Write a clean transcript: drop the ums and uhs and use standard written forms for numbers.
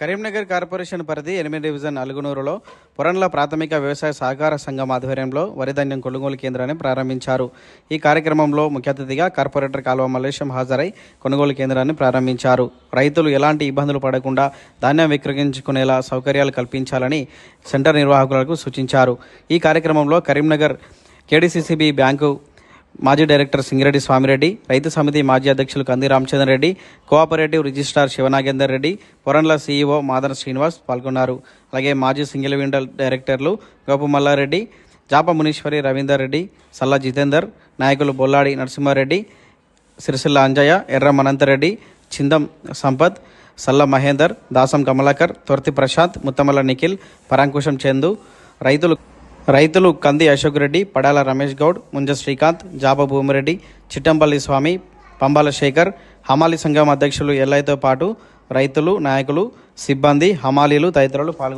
Karimnagar corporation పరిధి 8 division అలుగునూరులో పొరంల ప్రాథమిక వ్యవసాయ సహకార సంఘం ఆధ్వర్యంలో వరి ధాన్యం కొనుగోలు కేంద్రాన్ని ప్రారంభించారు. ఈ కార్యక్రమంలో ముఖ్య అతిథిగా కార్పొరేటర్ కాలువ మల్లేశం హాజరై కొనుగోలు కేంద్రాన్ని ప్రారంభించారు. రైతులు ఎలాంటి ఇబ్బందులు పడకుండా ధాన్యం విక్రయించుకునేలా సౌకర్యాలు కల్పించాలని సెంటర్ నిర్వాహకులకు సూచించారు. ఈ కార్యక్రమంలో కరీంనగర్ కేడీసీసీబీ బ్యాంకు మాజీ డైరెక్టర్ సింగిరెడ్డి స్వామిరెడ్డి, రైతు సమితి మాజీ అధ్యక్షులు కంది రామచంద్ర రెడ్డి, కోఆపరేటివ్ రిజిస్ట్రార్ శివనాగేందర్ రెడ్డి, పొరంల సీఈఓ మాదన శ్రీనివాస్ పాల్గొన్నారు. అలాగే మాజీ సింగిల్ విండో డైరెక్టర్లు గోపు మల్లారెడ్డి, జాప మునీశ్వరి రవీందర్ రెడ్డి, సల్లా జితేందర్, నాయకులు బొల్లాడి నరసింహారెడ్డి, సిరిసిల్ల అంజయ్య, ఎర్ర అనంతరెడ్డి, చిందం సంపత్, సల్ల మహేందర్, దాసం కమలాకర్, తొర్తి ప్రశాంత్, ముత్తమల్ల నిఖిల్, పరాంకుశం చందు, రైతులు కంది అశోక్ రెడ్డి, పడాల రమేష్ గౌడ్, ముంజ శ్రీకాంత్, జాబ భూమిరెడ్డి, చిట్టంపల్లి స్వామి, పంబాల శేఖర్, హమాలి సంఘం అధ్యక్షులు ఎల్లయ్యతో పాటు రైతులు, నాయకులు, సిబ్బంది, హమాలీలు తదితరులు పాల్గొన్నారు.